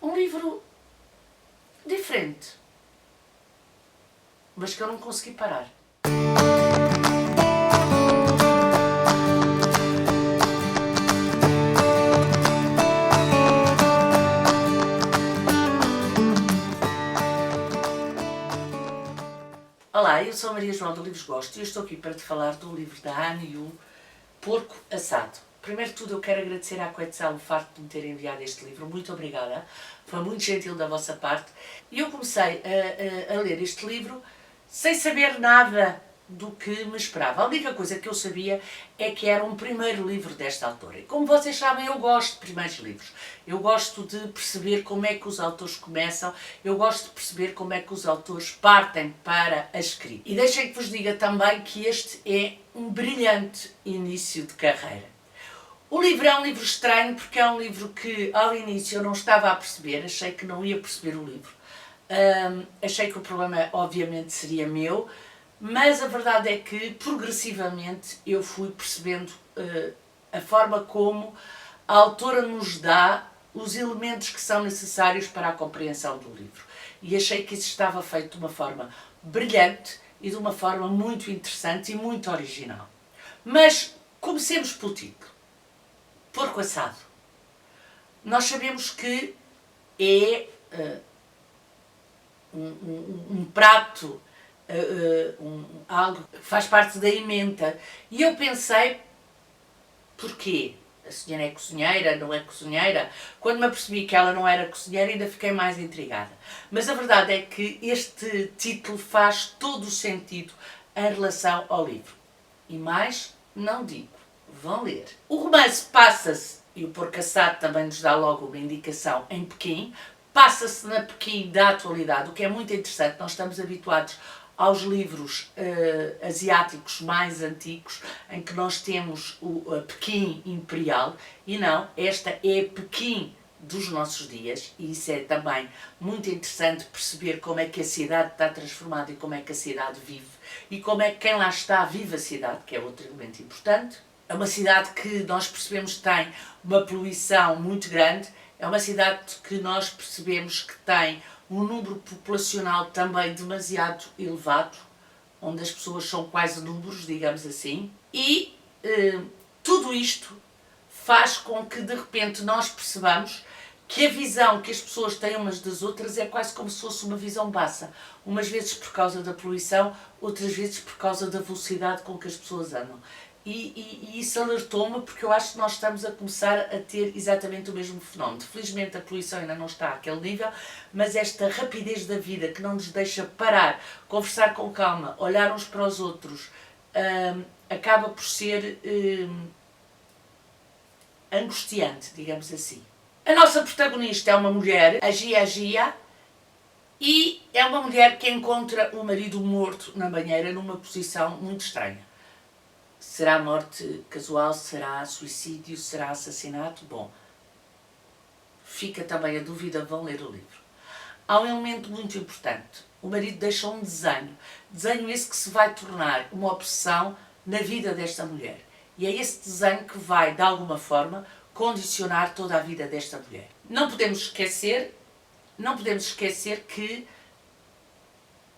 um livro diferente, mas que eu não consegui parar. Olá, eu sou a Maria João do Livros Gosto e eu estou aqui para te falar do livro da Anne Yu, Porco Assado. Primeiro de tudo eu quero agradecer à Quetzal o facto de me ter enviado este livro, muito obrigada, foi muito gentil da vossa parte. E eu comecei a ler este livro sem saber nada do que me esperava. A única coisa que eu sabia é que era um primeiro livro desta autora. E como vocês sabem, eu gosto de primeiros livros. Eu gosto de perceber como é que os autores começam, eu gosto de perceber como é que os autores partem para a escrita. E deixem que vos diga também que este é um brilhante início de carreira. O livro é um livro estranho porque é um livro que ao início eu não estava a perceber, achei que não ia perceber o livro. Achei que o problema obviamente seria meu, mas a verdade é que progressivamente eu fui percebendo a forma como a autora nos dá os elementos que são necessários para a compreensão do livro. E achei que isso estava feito de uma forma brilhante e de uma forma muito interessante e muito original. Mas comecemos pelo título. Porco assado. Nós sabemos que é um prato, algo que faz parte da emenda. E eu pensei, porquê? A senhora é cozinheira, não é cozinheira? Quando me apercebi que ela não era cozinheira, ainda fiquei mais intrigada. Mas a verdade é que este título faz todo o sentido em relação ao livro. E mais, não digo. Vão ler. O romance passa-se, e o Porco Assado também nos dá logo uma indicação, em Pequim. Passa-se na Pequim da atualidade, o que é muito interessante. Nós estamos habituados aos livros asiáticos mais antigos, em que nós temos a Pequim imperial, e não, esta é Pequim dos nossos dias, e isso é também muito interessante perceber como é que a cidade está transformada e como é que a cidade vive, e como é que quem lá está vive a cidade, que é outro elemento importante. É uma cidade que nós percebemos que tem uma poluição muito grande, é uma cidade que nós percebemos que tem um número populacional também demasiado elevado, onde as pessoas são quase números, digamos assim, e tudo isto faz com que de repente nós percebamos que a visão que as pessoas têm umas das outras é quase como se fosse uma visão baça, umas vezes por causa da poluição, outras vezes por causa da velocidade com que as pessoas andam. E isso alertou-me porque eu acho que nós estamos a começar a ter exatamente o mesmo fenómeno. Felizmente a poluição ainda não está àquele nível, mas esta rapidez da vida que não nos deixa parar, conversar com calma, olhar uns para os outros, acaba por ser angustiante, digamos assim. A nossa protagonista é uma mulher, a Gia, e é uma mulher que encontra o marido morto na banheira numa posição muito estranha. Será morte casual? Será suicídio? Será assassinato? Bom, fica também a dúvida, vão ler o livro. Há um elemento muito importante. O marido deixa um desenho. Desenho esse que se vai tornar uma obsessão na vida desta mulher. E é esse desenho que vai, de alguma forma, condicionar toda a vida desta mulher. Não podemos esquecer que,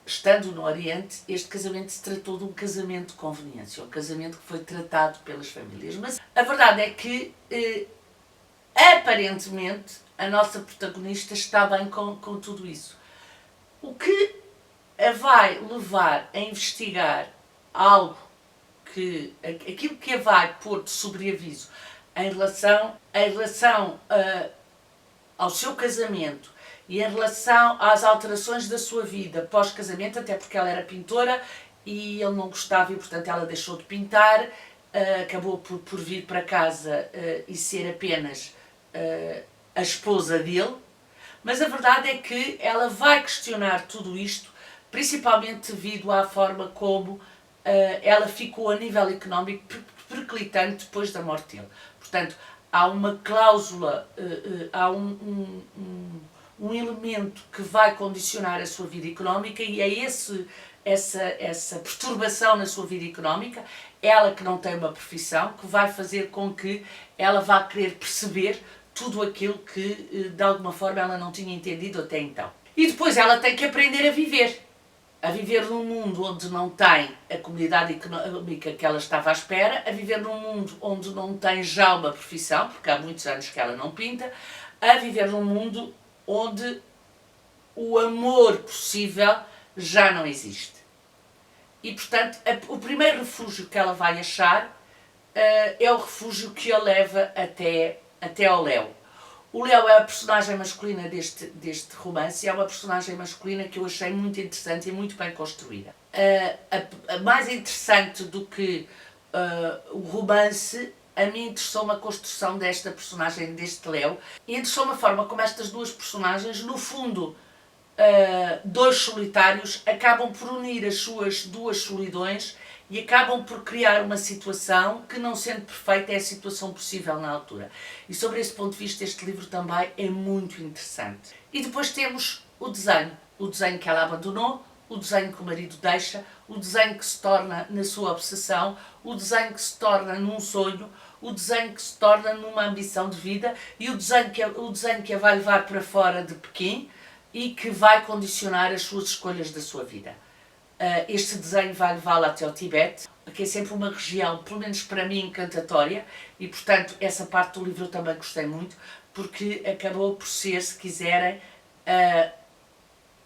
estando no Oriente, este casamento se tratou de um casamento de conveniência, um casamento que foi tratado pelas famílias. Mas a verdade é que, aparentemente, a nossa protagonista está bem com tudo isso. O que a vai levar a investigar aquilo que a vai pôr de sobreaviso em relação ao seu casamento, e em relação às alterações da sua vida pós-casamento, até porque ela era pintora e ele não gostava e, portanto, ela deixou de pintar, acabou por vir para casa e ser apenas a esposa dele. Mas a verdade é que ela vai questionar tudo isto, principalmente devido à forma como ela ficou a nível económico periclitante depois da morte dele. Portanto, há uma cláusula, há um elemento que vai condicionar a sua vida económica, e é essa perturbação na sua vida económica, ela que não tem uma profissão, que vai fazer com que ela vá querer perceber tudo aquilo que de alguma forma ela não tinha entendido até então. E depois ela tem que aprender a viver num mundo onde não tem a comunidade económica que ela estava à espera, a viver num mundo onde não tem já uma profissão, porque há muitos anos que ela não pinta, a viver num mundo onde o amor possível já não existe. E, portanto, o primeiro refúgio que ela vai achar é o refúgio que a leva até ao Léo. O Léo é a personagem masculina deste romance e é uma personagem masculina que eu achei muito interessante e muito bem construída. Mais interessante do que o romance, a mim interessou-me a construção desta personagem, deste Léo, e interessou-me a forma como estas duas personagens, no fundo, dois solitários, acabam por unir as suas duas solidões e acabam por criar uma situação que, não sendo perfeita, é a situação possível na altura. E sobre esse ponto de vista, este livro também é muito interessante. E depois temos o desenho que ela abandonou, o desenho que o marido deixa, o desenho que se torna na sua obsessão, o desenho que se torna num sonho, o desenho que se torna numa ambição de vida e o desenho que a vai levar para fora de Pequim e que vai condicionar as suas escolhas da sua vida. Este desenho vai levá-la até ao Tibete, que é sempre uma região, pelo menos para mim, encantatória, e portanto essa parte do livro eu também gostei muito, porque acabou por ser, se quiserem,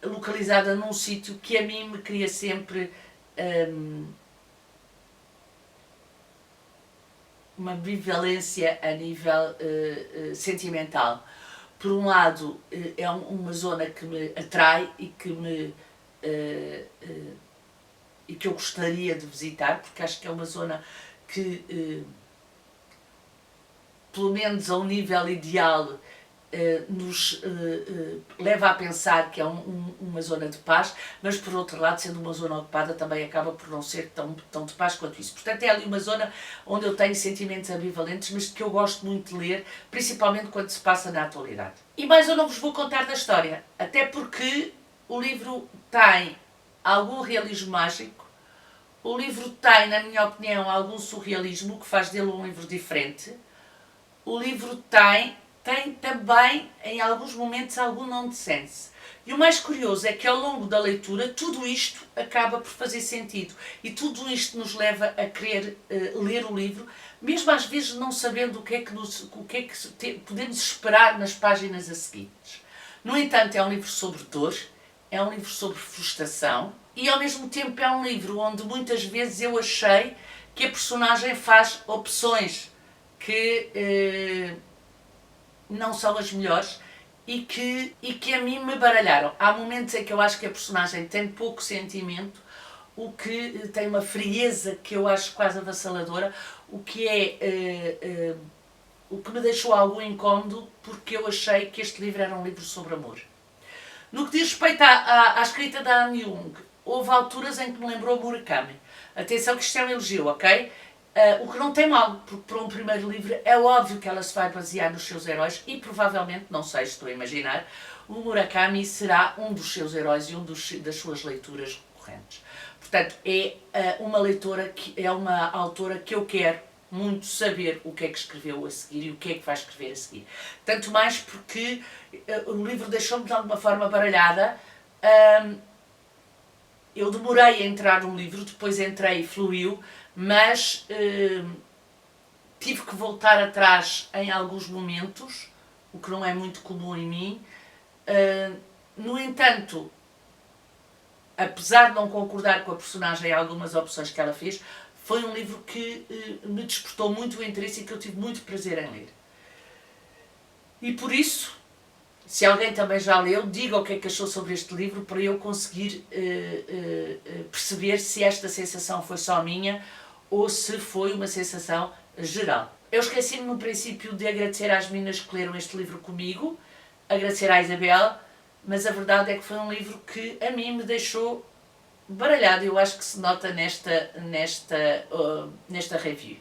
localizada num sítio que a mim me cria sempre uma ambivalência a nível sentimental. Por um lado, é uma zona que me atrai e que eu gostaria de visitar, porque acho que é uma zona que, pelo menos a um nível ideal, nos leva a pensar que é uma zona de paz, mas por outro lado, sendo uma zona ocupada, também acaba por não ser tão de paz quanto isso. Portanto, é ali uma zona onde eu tenho sentimentos ambivalentes, mas que eu gosto muito de ler, principalmente quando se passa na atualidade. E mais eu não vos vou contar da história, até porque o livro tem algum realismo mágico, o livro tem, na minha opinião, algum surrealismo, que faz dele um livro diferente. O livro tem também, em alguns momentos, algum nonsense. E o mais curioso é que ao longo da leitura tudo isto acaba por fazer sentido e tudo isto nos leva a querer ler o livro, mesmo às vezes não sabendo o que é que podemos esperar nas páginas a seguir. No entanto, é um livro sobre dor, é um livro sobre frustração e ao mesmo tempo é um livro onde muitas vezes eu achei que a personagem faz opções que não são as melhores e que a mim me baralharam. Há momentos em que eu acho que a personagem tem pouco sentimento, o que tem uma frieza que eu acho quase avassaladora, o que me deixou algum incómodo, porque eu achei que este livro era um livro sobre amor. No que diz respeito à escrita da Anne Jung, houve alturas em que me lembrou Murakami. Atenção que isto é um elogio, ok? O que não tem mal, porque para um primeiro livro é óbvio que ela se vai basear nos seus heróis e provavelmente, não sei se estou a imaginar, o Murakami será um dos seus heróis e das suas leituras recorrentes. Portanto, é uma autora que eu quero muito saber o que é que escreveu a seguir e o que é que vai escrever a seguir. Tanto mais porque o livro deixou-me de alguma forma baralhada. Eu demorei a entrar no livro, depois entrei e fluiu, mas tive que voltar atrás em alguns momentos, o que não é muito comum em mim. No entanto, apesar de não concordar com a personagem e algumas opções que ela fez, foi um livro que me despertou muito o interesse e que eu tive muito prazer em ler. E por isso, se alguém também já leu, diga o que é que achou sobre este livro para eu conseguir perceber se esta sensação foi só minha ou se foi uma sensação geral. Eu esqueci-me no princípio de agradecer às meninas que leram este livro comigo, agradecer à Isabel, mas a verdade é que foi um livro que a mim me deixou baralhado, eu acho que se nota nesta review.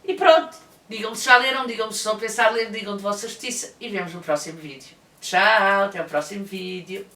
E pronto, digam-me se já leram, digam-me se estão a pensar ler, digam de vossa justiça e vemos no próximo vídeo. Tchau, até o próximo vídeo.